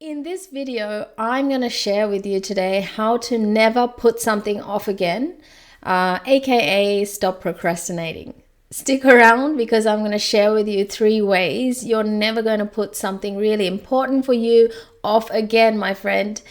In this video, I'm going to share with you today how to never put something off again, aka stop procrastinating. Stick around because I'm going to share with you 3 ways you're never going to put something really important for you off again, my friend.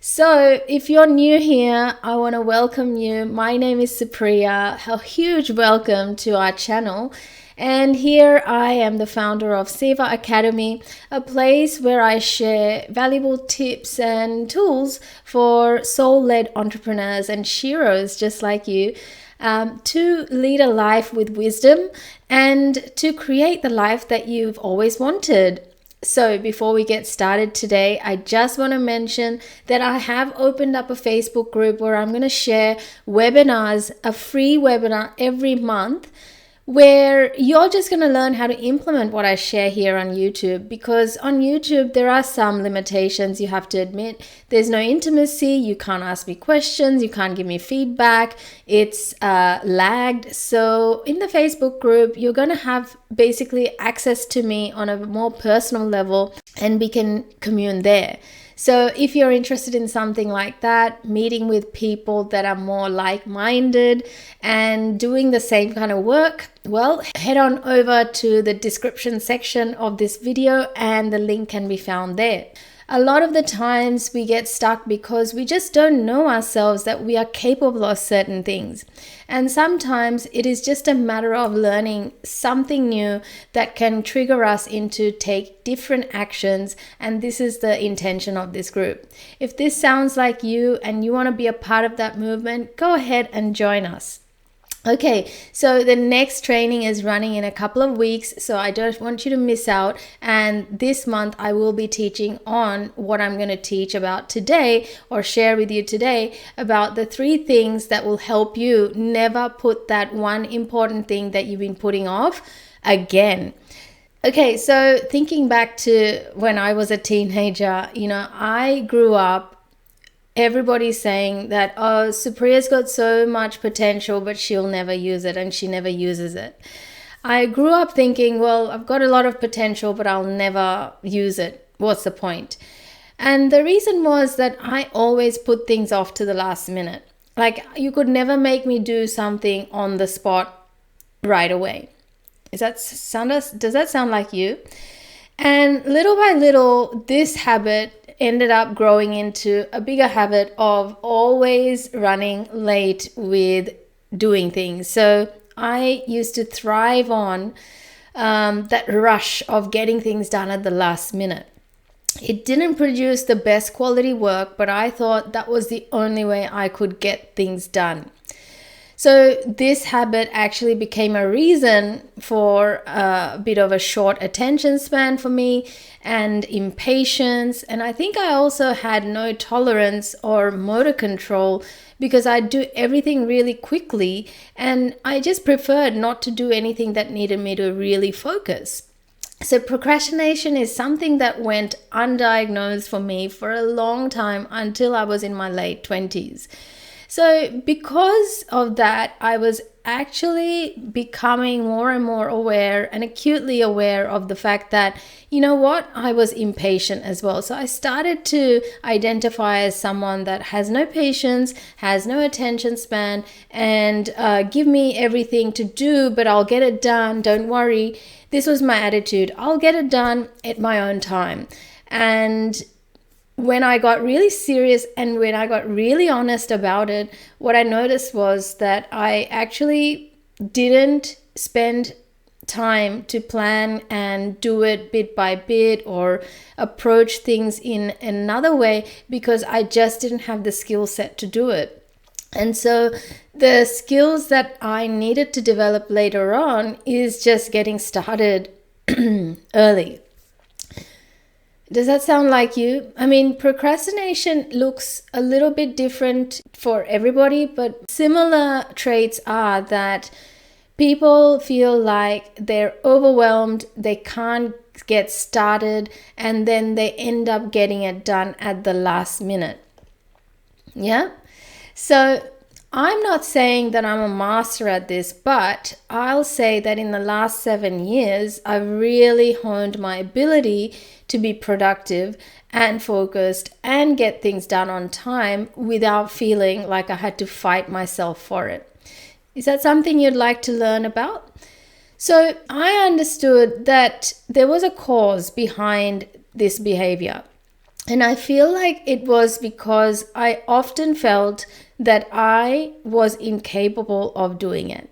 So if you're new here, I want to welcome you. My name is Supriya. A huge welcome to our channel. And here I am the founder of Seva Academy, a place where I share valuable tips and tools for soul-led entrepreneurs and sheroes just like you, to lead a life with wisdom and to create the life that you've always wanted. So before we get started today, I just want to mention that I have opened up a Facebook group where I'm going to share webinars, a free webinar every month, where you're just going to learn how to implement what I share here on YouTube, because on YouTube there are some limitations. You have to admit there's no intimacy, you can't ask me questions, you can't give me feedback, it's lagged. So in the Facebook group you're going to have basically access to me on a more personal level and we can commune there. So if you're interested in something like that, meeting with people that are more like-minded and doing the same kind of work, well, head on over to the description section of this video and the link can be found there. A lot of the times we get stuck because we just don't know ourselves that we are capable of certain things. And sometimes it is just a matter of learning something new that can trigger us into take different actions. And this is the intention of this group. If this sounds like you and you want to be a part of that movement, go ahead and join us. Okay, so the next training is running in a couple of weeks, so I don't want you to miss out. And this month I will be teaching on what I'm going to teach about today, or share with you today, about the 3 things that will help you never put that one important thing that you've been putting off again. Okay, so thinking back to when I was a teenager, I grew up everybody's saying that, oh, Supriya's got so much potential, but she'll never use it, and she never uses it. I grew up thinking, well, I've got a lot of potential, but I'll never use it. What's the point? And the reason was that I always put things off to the last minute. Like, you could never make me do something on the spot right away. Does that sound like you? And little by little, this habit ended up growing into a bigger habit of always running late with doing things. So I used to thrive on that rush of getting things done at the last minute. It didn't produce the best quality work, but I thought that was the only way I could get things done. So this habit actually became a reason for a bit of a short attention span for me and impatience. And I think I also had no tolerance or motor control because I'd do everything really quickly and I just preferred not to do anything that needed me to really focus. So procrastination is something that went undiagnosed for me for a long time until I was in my late 20s. So because of that, I was actually becoming more and more aware and acutely aware of the fact that, I was impatient as well. So I started to identify as someone that has no patience, has no attention span, and give me everything to do, but I'll get it done. Don't worry. This was my attitude. I'll get it done at my own time. And when I got really serious and when I got really honest about it, what I noticed was that I actually didn't spend time to plan and do it bit by bit or approach things in another way because I just didn't have the skill set to do it. And so the skills that I needed to develop later on is just getting started early. Does that sound like you? I mean, procrastination looks a little bit different for everybody, but similar traits are that people feel like they're overwhelmed, they can't get started, and then they end up getting it done at the last minute. Yeah? So I'm not saying that I'm a master at this, but I'll say that in the last 7 years, I've really honed my ability to be productive and focused and get things done on time without feeling like I had to fight myself for it. Is that something you'd like to learn about? So I understood that there was a cause behind this behavior. And I feel like it was because I often felt that I was incapable of doing it.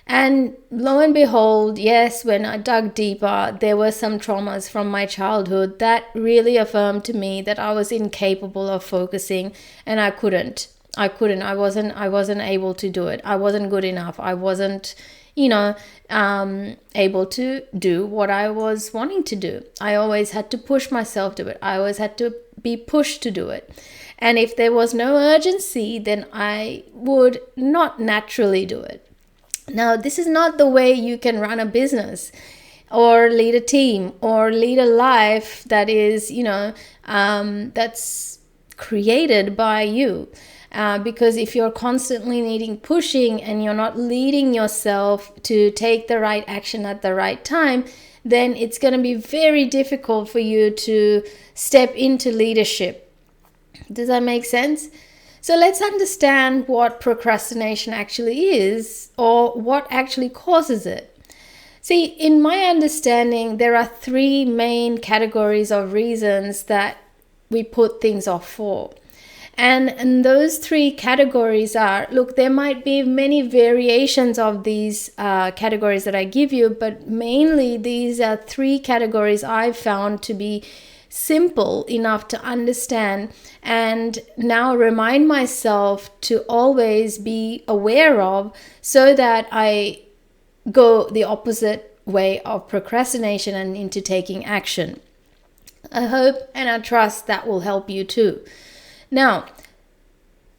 And lo and behold, yes, when I dug deeper, there were some traumas from my childhood that really affirmed to me that I was incapable of focusing, and I wasn't able to do it. I wasn't good enough. I wasn't, able to do what I was wanting to do. I always had to push myself to it. I always had to be pushed to do it. And if there was no urgency, then I would not naturally do it. Now, this is not the way you can run a business or lead a team or lead a life that is, that's created by you. Because if you're constantly needing pushing and you're not leading yourself to take the right action at the right time, then it's going to be very difficult for you to step into leadership. Does that make sense? So let's understand what procrastination actually is, or what actually causes it. See, in my understanding, there are 3 main categories of reasons that we put things off for. And those 3 categories are, look, there might be many variations of these categories that I give you, but mainly these are 3 categories I've found to be simple enough to understand and now remind myself to always be aware of, so that I go the opposite way of procrastination and into taking action. I hope and I trust that will help you too. Now,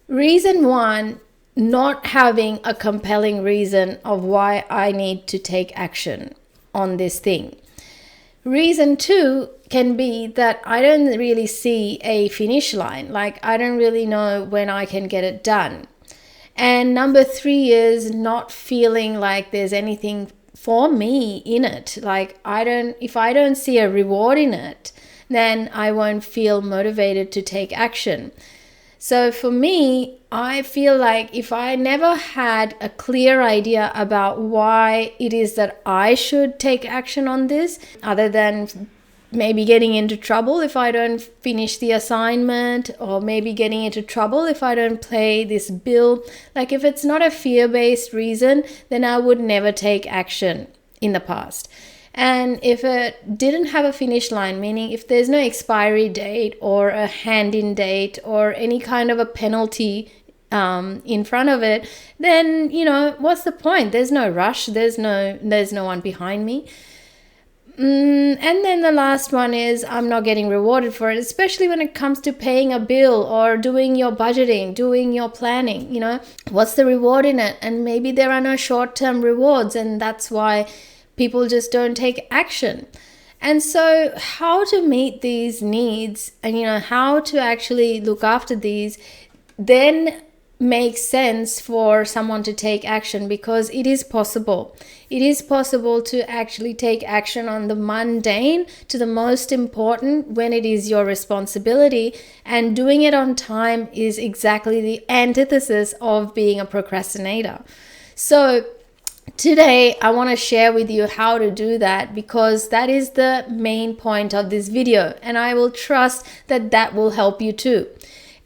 reason 1, not having a compelling reason of why I need to take action on this thing. Reason 2 can be that I don't really see a finish line. Like, I don't really know when I can get it done. And number 3 is not feeling like there's anything for me in it. Like, if I don't see a reward in it, then I won't feel motivated to take action. So for me, I feel like if I never had a clear idea about why it is that I should take action on this, other than maybe getting into trouble if I don't finish the assignment, or maybe getting into trouble if I don't pay this bill, like if it's not a fear-based reason, then I would never take action in the past. And if it didn't have a finish line, meaning if there's no expiry date or a hand-in date or any kind of a penalty in front of it, then, what's the point? There's no rush. There's no one behind me. And then the last one is I'm not getting rewarded for it, especially when it comes to paying a bill or doing your budgeting, doing your planning. What's the reward in it? And maybe there are no short-term rewards, and that's why people just don't take action. And so how to meet these needs and, how to actually look after these then makes sense for someone to take action, because it is possible. It is possible to actually take action on the mundane to the most important when it is your responsibility, and doing it on time is exactly the antithesis of being a procrastinator. So today, I want to share with you how to do that, because that is the main point of this video, and I will trust that that will help you too.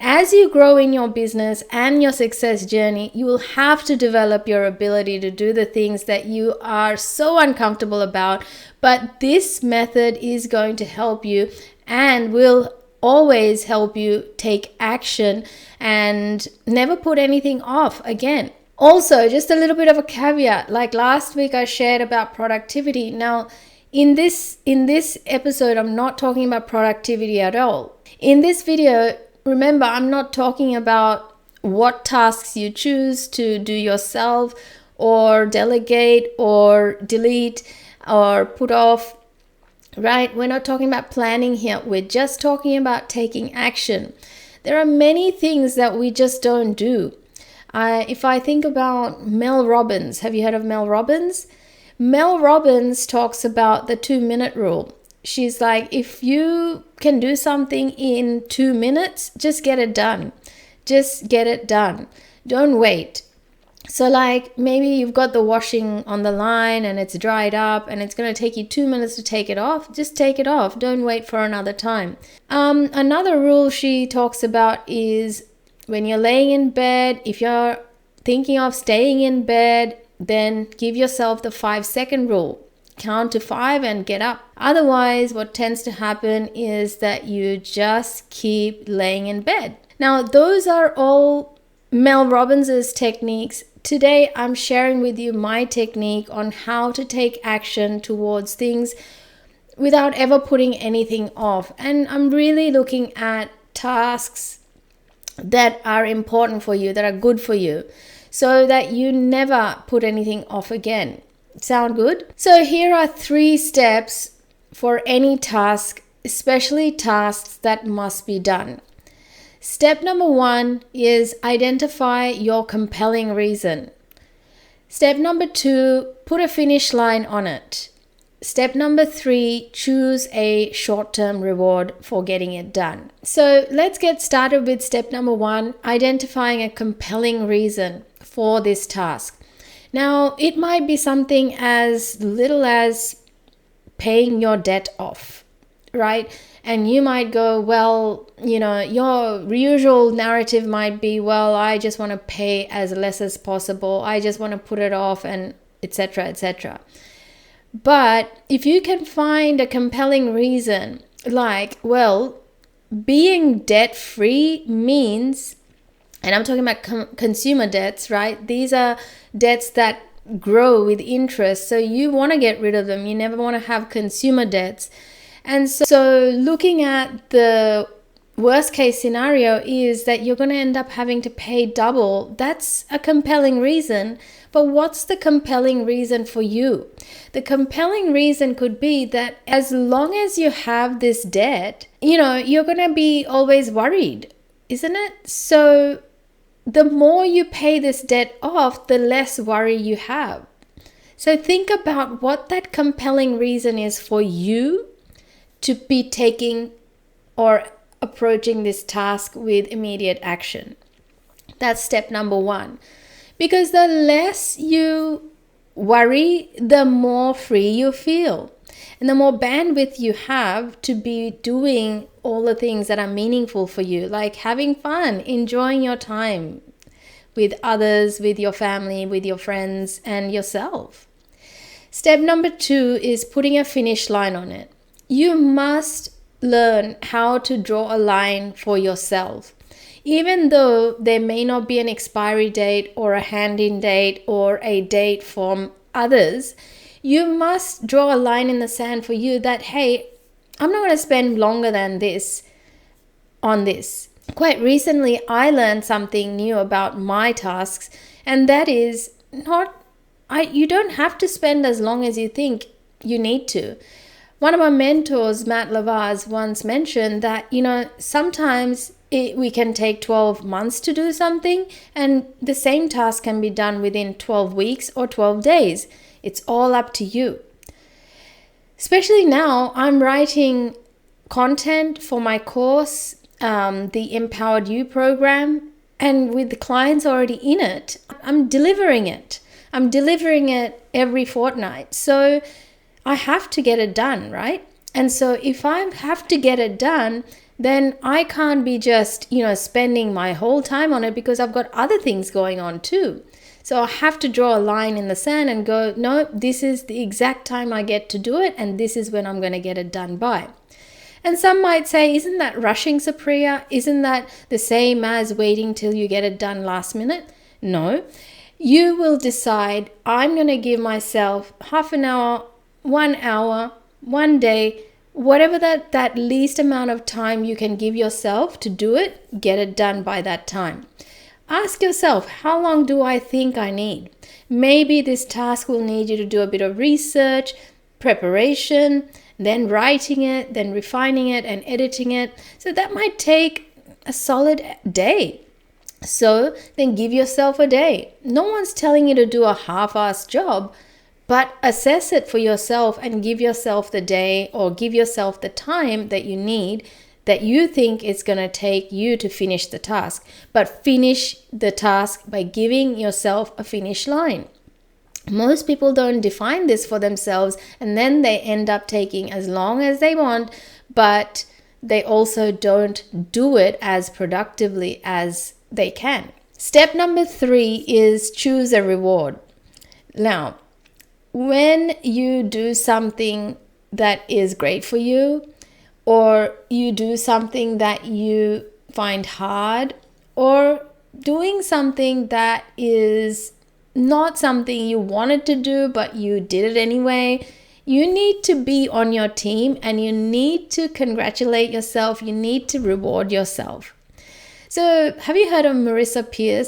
As you grow in your business and your success journey, you will have to develop your ability to do the things that you are so uncomfortable about, but this method is going to help you and will always help you take action and never put anything off again. Also, just a little bit of a caveat, like last week I shared about productivity. Now, in this episode, I'm not talking about productivity at all. In this video, remember, I'm not talking about what tasks you choose to do yourself or delegate or delete or put off, right? We're not talking about planning here. We're just talking about taking action. There are many things that we just don't do. If I think about Mel Robbins, have you heard of Mel Robbins? Mel Robbins talks about the 2-minute rule. She's like, if you can do something in 2 minutes, just get it done. Just get it done. Don't wait. So like maybe you've got the washing on the line and it's dried up and it's going to take you 2 minutes to take it off. Just take it off. Don't wait for another time. Another rule she talks about is when you're laying in bed, if you're thinking of staying in bed, then give yourself the 5-second rule. Count to 5 and get up. Otherwise, what tends to happen is that you just keep laying in bed. Now, those are all Mel Robbins' techniques. Today, I'm sharing with you my technique on how to take action towards things without ever putting anything off. And I'm really looking at tasks that are important for you, that are good for you, so that you never put anything off again. Sound good? So here are 3 steps for any task, especially tasks that must be done. Step number 1 is identify your compelling reason. Step number 2, put a finish line on it. Step number 3, choose a short-term reward for getting it done. So let's get started with step number 1, identifying a compelling reason for this task. Now, it might be something as little as paying your debt off, right? And you might go, well, your usual narrative might be, well, I just want to pay as less as possible. I just want to put it off, and etc., etc. But if you can find a compelling reason, like, well, being debt-free means, and I'm talking about consumer debts, right? These are debts that grow with interest. So you want to get rid of them. You never want to have consumer debts. And so looking at the worst case scenario is that you're going to end up having to pay double. That's a compelling reason. But what's the compelling reason for you? The compelling reason could be that as long as you have this debt, you're going to be always worried, isn't it? So the more you pay this debt off, the less worry you have. So think about what that compelling reason is for you to be taking or approaching this task with immediate action. That's step number 1. Because the less you worry, the more free you feel. And the more bandwidth you have to be doing all the things that are meaningful for you, like having fun, enjoying your time with others, with your family, with your friends, and yourself. Step number 2 is putting a finish line on it. You must learn how to draw a line for yourself. Even though there may not be an expiry date or a hand-in date or a date from others, you must draw a line in the sand for you that, hey, I'm not going to spend longer than this on this. Quite recently, I learned something new about my tasks, and that is you don't have to spend as long as you think you need to. One of my mentors, Matt Lavaz, once mentioned that, sometimes we can take 12 months to do something, and the same task can be done within 12 weeks or 12 days. It's all up to you. Especially now, I'm writing content for my course, the Empowered You program, and with the clients already in it, I'm delivering it. I'm delivering it every fortnight. So I have to get it done, right? And so if I have to get it done, then I can't be just, spending my whole time on it because I've got other things going on too. So I have to draw a line in the sand and go, no, this is the exact time I get to do it, and this is when I'm going to get it done by. And some might say, isn't that rushing, Supriya? Isn't that the same as waiting till you get it done last minute? No. You will decide, I'm going to give myself half an hour, 1 hour, 1 day, whatever that least amount of time you can give yourself to do it, get it done by that time. Ask yourself, how long do I think I need? Maybe this task will need you to do a bit of research, preparation, then writing it, then refining it and editing it. So that might take a solid day. So then give yourself a day. No one's telling you to do a half-assed job, but assess it for yourself and give yourself the day or give yourself the time that you need, that you think it's going to take you to finish the task. But finish the task by giving yourself a finish line. Most people don't define this for themselves, and then they end up taking as long as they want, but they also don't do it as productively as they can. Step number 3 is choose a reward. Now, when you do something that is great for you, or you do something that you find hard, or doing something that is not something you wanted to do but you did it anyway, you need to be on your team and you need to congratulate yourself. You need to reward yourself. So have you heard of Marissa Peer?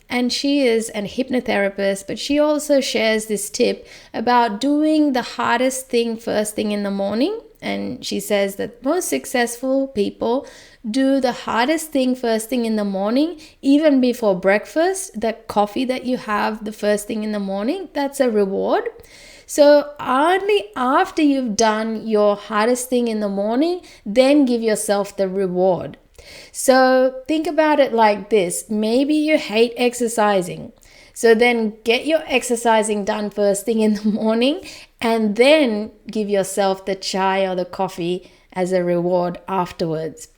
And she is a hypnotherapist, but she also shares this tip about doing the hardest thing first thing in the morning. And she says that most successful people do the hardest thing first thing in the morning, even before breakfast. The coffee that you have the first thing in the morning, that's a reward. So only after you've done your hardest thing in the morning, then give yourself the reward. So think about it like this. Maybe you hate exercising. So then get your exercising done first thing in the morning and then give yourself the chai or the coffee as a reward afterwards.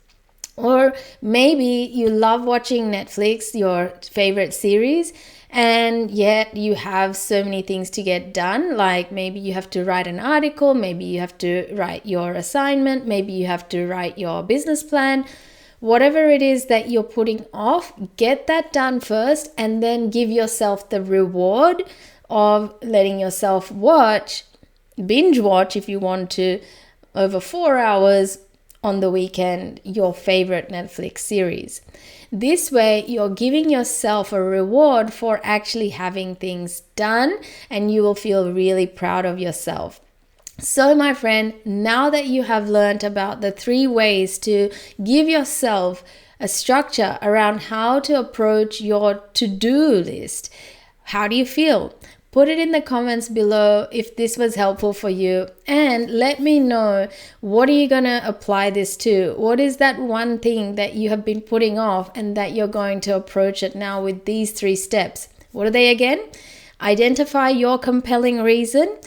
Or maybe you love watching Netflix, your favorite series, and yet you have so many things to get done. Like maybe you have to write an article, maybe you have to write your assignment, maybe you have to write your business plan. Whatever it is that you're putting off, get that done first and then give yourself the reward of letting yourself binge watch if you want to, over 4 hours on the weekend, your favorite Netflix series. This way, you're giving yourself a reward for actually having things done, and you will feel really proud of yourself. So my friend, now that you have learned about the 3 ways to give yourself a structure around how to approach your to-do list, how do you feel? Put it in the comments below if this was helpful for you, and let me know, what are you going to apply this to? What is that one thing that you have been putting off and that you're going to approach it now with these 3 steps? What are they again? Identify your compelling reason,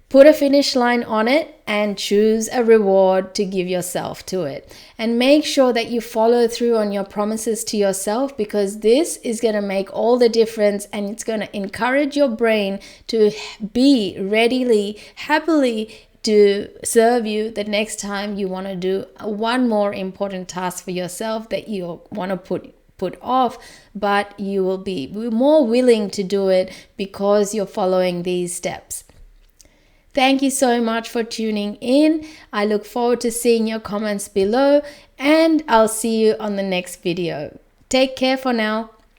put a finish line on it, and choose a reward to give yourself to it. And make sure that you follow through on your promises to yourself, because this is going to make all the difference, and it's going to encourage your brain to be readily, happily to serve you the next time you want to do one more important task for yourself that you want to put off, but you will be more willing to do it because you're following these steps. Thank you so much for tuning in. I look forward to seeing your comments below, and I'll see you on the next video. Take care for now.